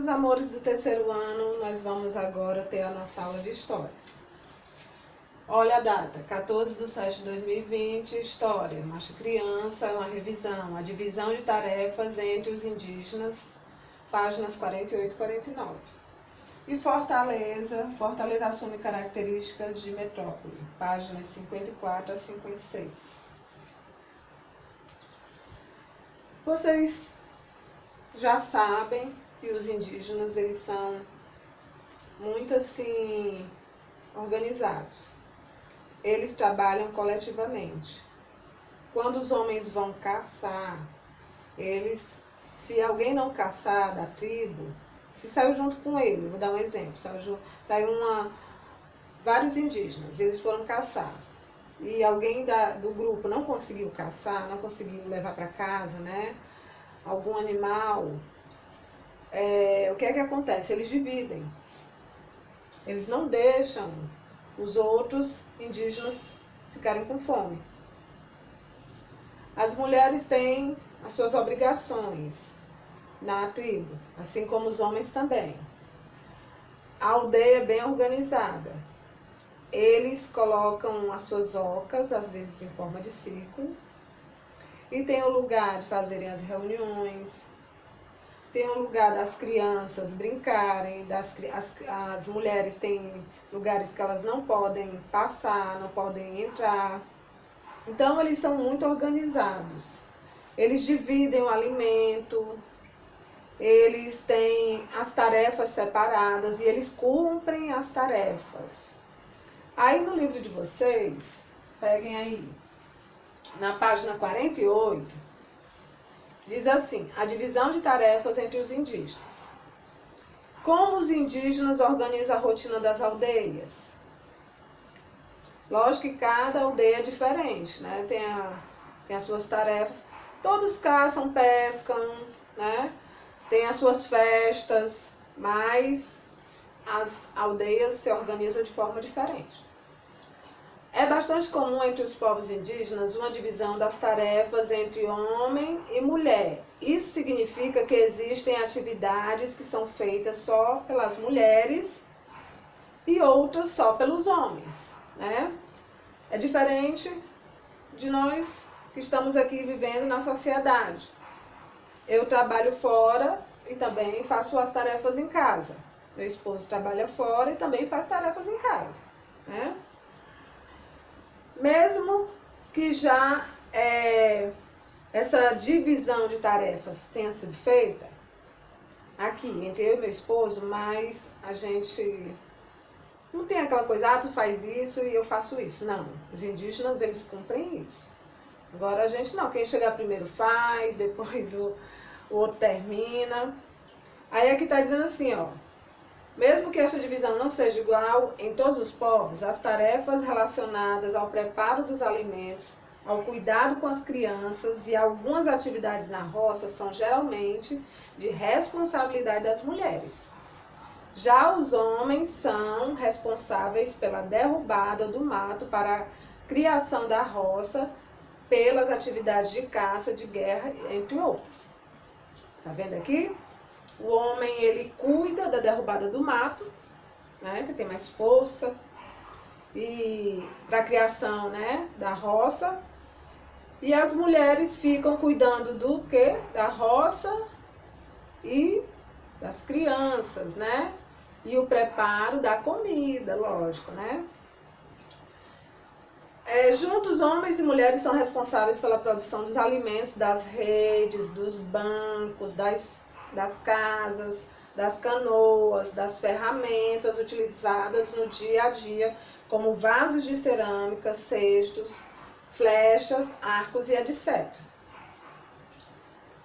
meus amores do terceiro ano, nós vamos agora ter a nossa aula de História. Olha a data, 14/7/2020, História, Marcha Criança, uma revisão, a divisão de tarefas entre os indígenas, páginas 48 e 49. E Fortaleza, Fortaleza assume características de metrópole, páginas 54 a 56. Vocês já sabem que os indígenas, eles são muito assim organizados. Eles trabalham coletivamente. Quando os homens vão caçar, se alguém não caçar da tribo, se saiu junto com ele, vou dar um exemplo, vários indígenas, eles foram caçar, e alguém do grupo não conseguiu caçar, não conseguiu levar para casa, né, algum animal, o que é que acontece? Eles dividem, eles não deixam os outros indígenas ficarem com fome. As mulheres têm as suas obrigações na tribo, assim como os homens também. A aldeia é bem organizada. Eles colocam as suas ocas, às vezes em forma de círculo, e tem o lugar de fazerem as reuniões, tem o lugar das crianças brincarem, as mulheres têm lugares que elas não podem passar, não podem entrar. Então, eles são muito organizados. Eles dividem o alimento, eles têm as tarefas separadas e eles cumprem as tarefas. Aí no livro de vocês, peguem aí, na página 48, diz assim, a divisão de tarefas entre os indígenas. Como os indígenas organizam a rotina das aldeias? Lógico que cada aldeia é diferente, né? Tem as suas tarefas. Todos caçam, pescam, né? Tem as suas festas, mas as aldeias se organizam de forma diferente. É bastante comum entre os povos indígenas uma divisão das tarefas entre homem e mulher. Isso significa que existem atividades que são feitas só pelas mulheres e outras só pelos homens, né? É diferente de nós que estamos aqui vivendo na sociedade. Eu trabalho fora e também faço as tarefas em casa. Meu esposo trabalha fora e também faz tarefas em casa, né? Mesmo que já essa divisão de tarefas tenha sido feita aqui entre eu e meu esposo, mas a gente não tem aquela coisa, tu faz isso e eu faço isso. Não, os indígenas, eles cumprem isso. Agora a gente não, quem chegar primeiro faz, depois o outro termina. Aí aqui está dizendo assim, ó, mesmo que esta divisão não seja igual em todos os povos, as tarefas relacionadas ao preparo dos alimentos, ao cuidado com as crianças e algumas atividades na roça são geralmente de responsabilidade das mulheres. Já os homens são responsáveis pela derrubada do mato para a criação da roça, pelas atividades de caça, de guerra, entre outras. Tá vendo aqui? O homem, ele cuida da derrubada do mato, né, que tem mais força, e para a criação, né, da roça. E as mulheres ficam cuidando do quê? Da roça e das crianças, né? E o preparo da comida, lógico, né? Juntos, homens e mulheres são responsáveis pela produção dos alimentos, das redes, dos bancos, das casas, das canoas, das ferramentas utilizadas no dia a dia, como vasos de cerâmica, cestos, flechas, arcos e etc.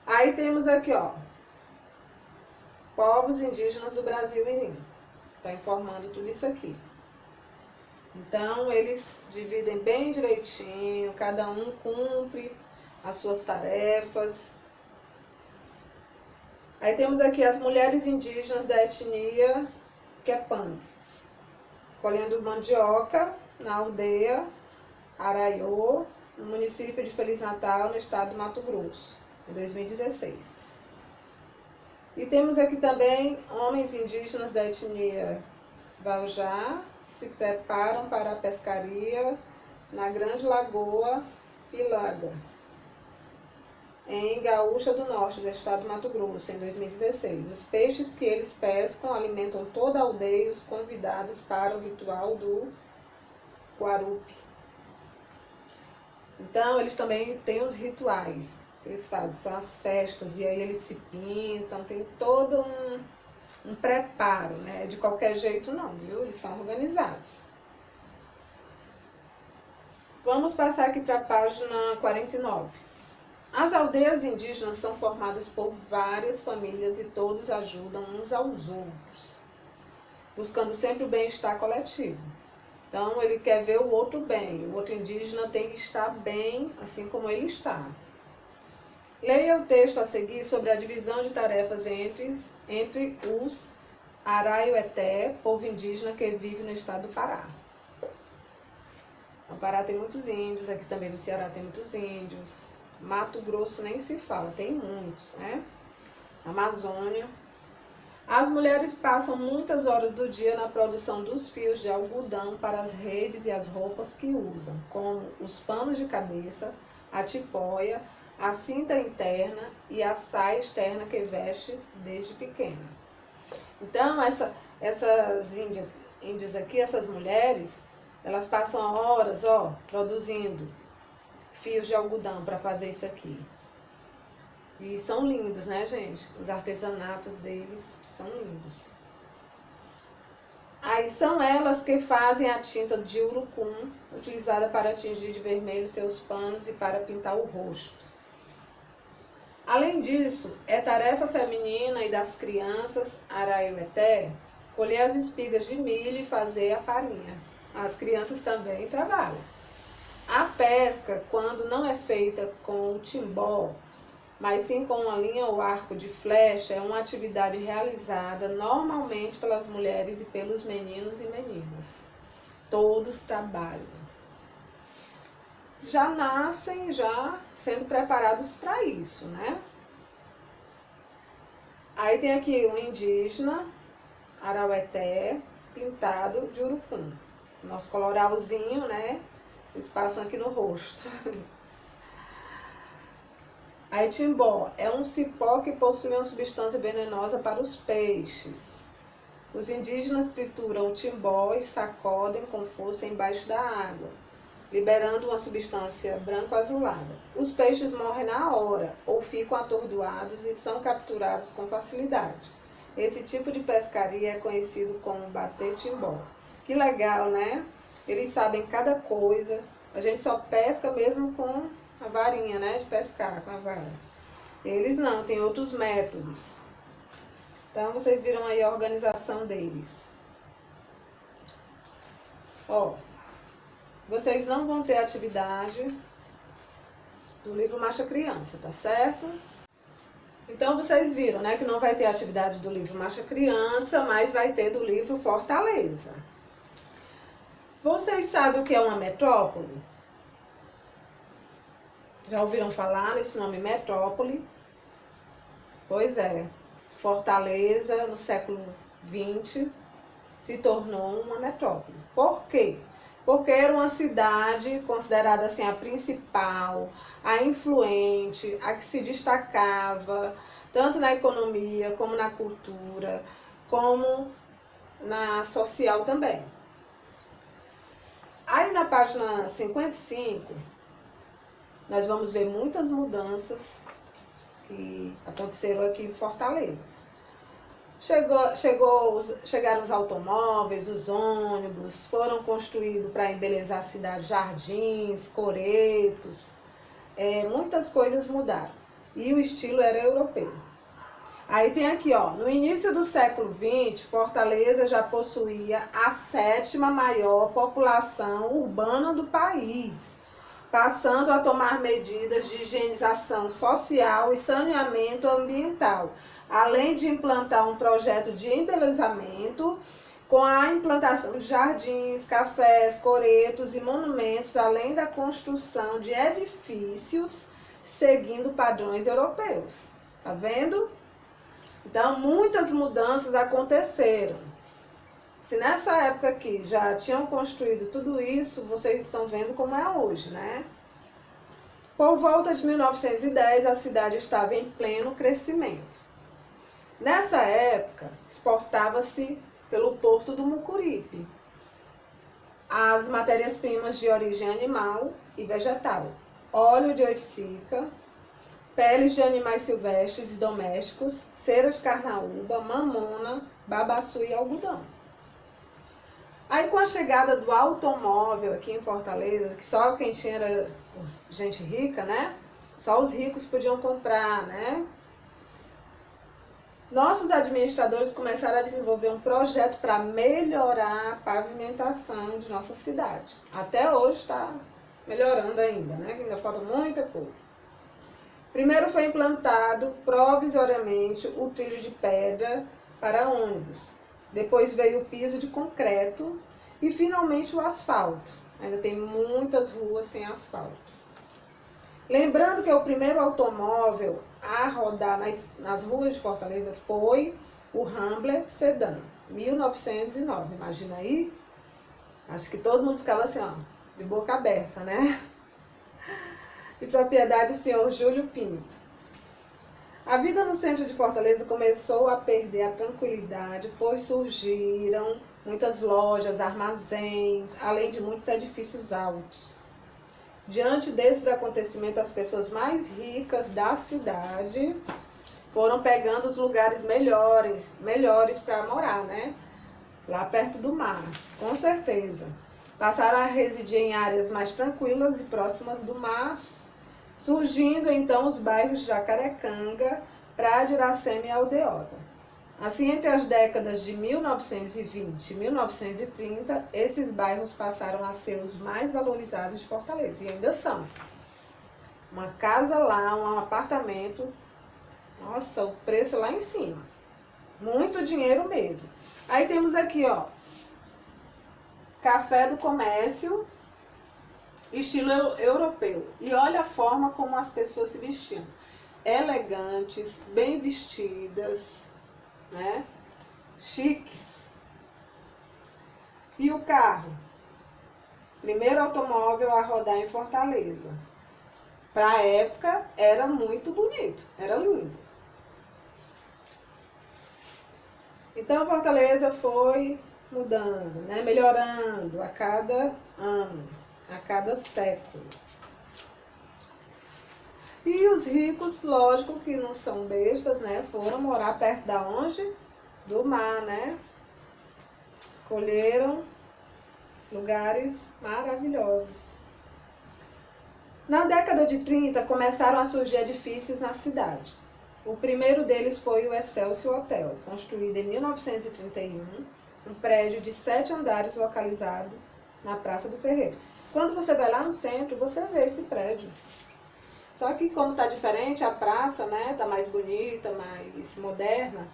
Aí temos aqui, ó, povos indígenas do Brasil Mirim. Está informando tudo isso aqui. Então, eles dividem bem direitinho, cada um cumpre as suas tarefas. Aí temos aqui as mulheres indígenas da etnia Quepang, colhendo mandioca na aldeia Araiô, no município de Feliz Natal, no estado do Mato Grosso, em 2016. E temos aqui também homens indígenas da etnia Vaujá se preparam para a pescaria na Grande Lagoa Pilaga, em Gaúcha do Norte, do estado do Mato Grosso, em 2016. Os peixes que eles pescam alimentam toda a aldeia e os convidados para o ritual do Guarupi. Então, eles também têm os rituais que eles fazem, são as festas, e aí eles se pintam, tem todo um preparo, né? De qualquer jeito não, viu? Eles são organizados. Vamos passar aqui para a página 49. As aldeias indígenas são formadas por várias famílias e todos ajudam uns aos outros, buscando sempre o bem-estar coletivo. Então, ele quer ver o outro bem, o outro indígena tem que estar bem, assim como ele está. Leia o texto a seguir sobre a divisão de tarefas entre os Araioeté, povo indígena que vive no estado do Pará. No Pará tem muitos índios, aqui também no Ceará tem muitos índios. Mato Grosso nem se fala, tem muitos, né? Amazônia. As mulheres passam muitas horas do dia na produção dos fios de algodão para as redes e as roupas que usam, como os panos de cabeça, a tipóia, a cinta interna e a saia externa que veste desde pequena. Então, essas índias aqui, essas mulheres, elas passam horas, produzindo fios de algodão para fazer isso aqui. E são lindos, né, gente? Os artesanatos deles são lindos. Aí são elas que fazem a tinta de urucum, utilizada para tingir de vermelho seus panos e para pintar o rosto. Além disso, é tarefa feminina e das crianças Araioeté colher as espigas de milho e fazer a farinha. As crianças também trabalham. A pesca, quando não é feita com o timbó, mas sim com uma linha ou arco de flecha, é uma atividade realizada normalmente pelas mulheres e pelos meninos e meninas. Todos trabalham. Já nascem sendo preparados para isso, né? Aí tem aqui um indígena, Araueté, pintado de urucum. Nosso colorauzinho, né? Eles passam aqui no rosto. Aí timbó é um cipó que possui uma substância venenosa para os peixes. Os indígenas trituram o timbó e sacodem com força embaixo da água, liberando uma substância branco-azulada. Os peixes morrem na hora ou ficam atordoados e são capturados com facilidade. Esse tipo de pescaria é conhecido como bater timbó. Que legal, né? Eles sabem cada coisa. A gente só pesca mesmo com a varinha, né? De pescar com a vara. Eles não, tem outros métodos. Então, vocês viram aí a organização deles. Vocês não vão ter atividade do livro Marcha Criança, tá certo? Então, vocês viram, né, que não vai ter atividade do livro Marcha Criança, mas vai ter do livro Fortaleza. Vocês sabem o que é uma metrópole? Já ouviram falar nesse nome metrópole? Pois é, Fortaleza, no século XX, se tornou uma metrópole. Por quê? Porque era uma cidade considerada assim a principal, a influente, a que se destacava, tanto na economia, como na cultura, como na social também. Aí na página 55, nós vamos ver muitas mudanças que aconteceram aqui em Fortaleza. Chegaram os automóveis, os ônibus, foram construídos para embelezar a cidade, jardins, coretos, muitas coisas mudaram. E o estilo era europeu. Aí tem aqui, no início do século XX, Fortaleza já possuía a 7ª maior população urbana do país, passando a tomar medidas de higienização social e saneamento ambiental, além de implantar um projeto de embelezamento com a implantação de jardins, cafés, coretos e monumentos, além da construção de edifícios seguindo padrões europeus. Tá vendo? Então, muitas mudanças aconteceram. Se nessa época aqui já tinham construído tudo isso, vocês estão vendo como é hoje, né? Por volta de 1910, a cidade estava em pleno crescimento. Nessa época, exportava-se pelo porto do Mucuripe as matérias-primas de origem animal e vegetal, óleo de oiticica, peles de animais silvestres e domésticos, cera de carnaúba, mamona, babaçu e algodão. Aí com a chegada do automóvel aqui em Fortaleza, que só quem tinha era gente rica, né? Só os ricos podiam comprar, né? Nossos administradores começaram a desenvolver um projeto para melhorar a pavimentação de nossa cidade. Até hoje está melhorando ainda, né? Ainda falta muita coisa. Primeiro foi implantado provisoriamente o trilho de pedra para ônibus. Depois veio o piso de concreto e finalmente o asfalto. Ainda tem muitas ruas sem asfalto. Lembrando que o primeiro automóvel a rodar nas ruas de Fortaleza foi o Rambler Sedan, 1909. Imagina aí? Acho que todo mundo ficava assim, ó, de boca aberta, né? De propriedade do senhor Júlio Pinto. A vida no centro de Fortaleza começou a perder a tranquilidade, pois surgiram muitas lojas, armazéns, além de muitos edifícios altos. Diante desses acontecimentos, as pessoas mais ricas da cidade foram pegando os lugares melhores para morar, né? Lá perto do mar, com certeza. Passaram a residir em áreas mais tranquilas e próximas do mar, surgindo então os bairros Jacarecanga, Praia de Iracema e Aldeota. Assim, entre as décadas de 1920 e 1930, esses bairros passaram a ser os mais valorizados de Fortaleza, e ainda são. Uma casa lá, um apartamento, nossa, o preço lá em cima. Muito dinheiro mesmo. Aí temos aqui, ó, Café do Comércio, estilo europeu. E olha a forma como as pessoas se vestiam. Elegantes, bem vestidas, né? Chiques. E o carro? Primeiro automóvel a rodar em Fortaleza. Para a época era muito bonito, era lindo. Então Fortaleza foi mudando, né? Melhorando a cada ano, a cada século. E os ricos, lógico que não são bestas, né? Foram morar perto da onde? Do mar, né? Escolheram lugares maravilhosos. Na década de 30, começaram a surgir edifícios na cidade. O primeiro deles foi o Excelsior Hotel, construído em 1931, um prédio de 7 andares localizado na Praça do Ferreiro. Quando você vai lá no centro, você vê esse prédio. Só que como está diferente, a praça, né, tá mais bonita, mais moderna,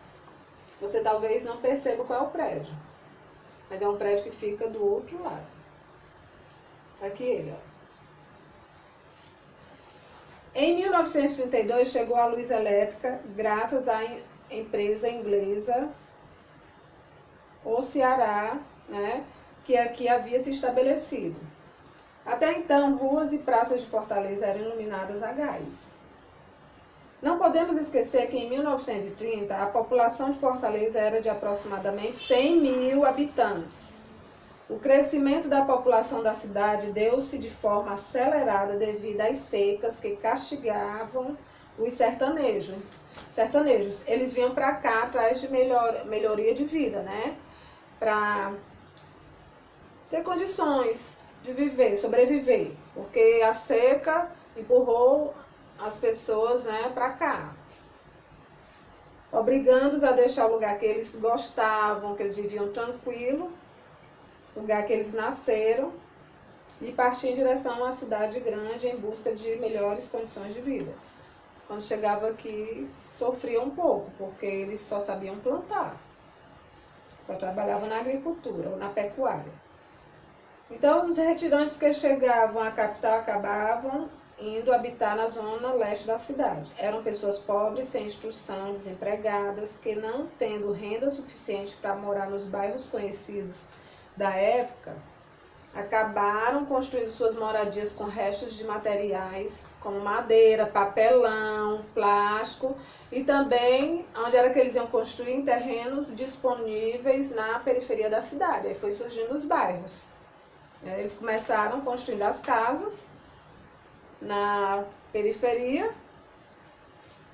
você talvez não perceba qual é o prédio. Mas é um prédio que fica do outro lado. Aqui ele, ó. Em 1932 chegou a luz elétrica graças à empresa inglesa O Ceará, né, que aqui havia se estabelecido. Até então, ruas e praças de Fortaleza eram iluminadas a gás. Não podemos esquecer que em 1930 a população de Fortaleza era de aproximadamente 100 mil habitantes. O crescimento da população da cidade deu-se de forma acelerada devido às secas que castigavam os sertanejos. Eles vinham para cá atrás de melhoria de vida, né? Para ter condições de viver, sobreviver, porque a seca empurrou as pessoas, né, para cá, obrigando-os a deixar o lugar que eles gostavam, que eles viviam tranquilo, lugar que eles nasceram, e partir em direção a uma cidade grande em busca de melhores condições de vida. Quando chegava aqui, sofria um pouco, porque eles só sabiam plantar, só trabalhavam na agricultura ou na pecuária. Então, os retirantes que chegavam à capital acabavam indo habitar na zona leste da cidade. Eram pessoas pobres, sem instrução, desempregadas, que não tendo renda suficiente para morar nos bairros conhecidos da época, acabaram construindo suas moradias com restos de materiais como madeira, papelão, plástico e também onde era que eles iam construir em terrenos disponíveis na periferia da cidade. Aí foi surgindo os bairros. Eles começaram construindo as casas na periferia,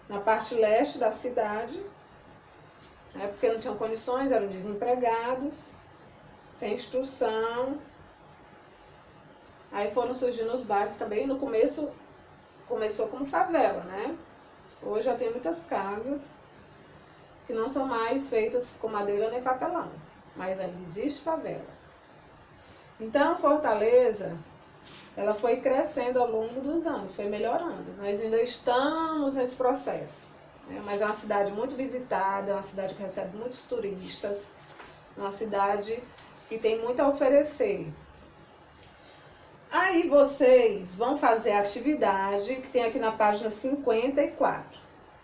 na parte leste da cidade, porque não tinham condições, eram desempregados, sem instrução. Aí foram surgindo os bairros também. No começo, começou como favela, né? Hoje já tem muitas casas que não são mais feitas com madeira nem papelão, mas ainda existem favelas. Então, Fortaleza, ela foi crescendo ao longo dos anos, foi melhorando. Nós ainda estamos nesse processo, né? Mas é uma cidade muito visitada, é uma cidade que recebe muitos turistas, é uma cidade que tem muito a oferecer. Aí vocês vão fazer a atividade que tem aqui na página 54.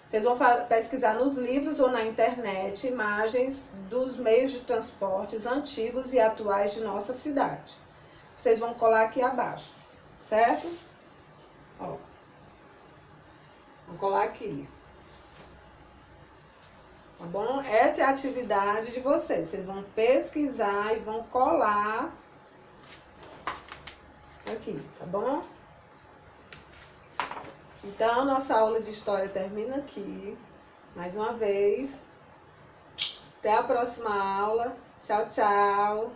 Vocês vão pesquisar nos livros ou na internet imagens dos meios de transportes antigos e atuais de nossa cidade. Vocês vão colar aqui abaixo, certo? Ó, vou colar aqui. Tá bom? Essa é a atividade de vocês. Vocês vão pesquisar e vão colar aqui, tá bom? Então, nossa aula de história termina aqui. Mais uma vez. Até a próxima aula. Tchau, tchau.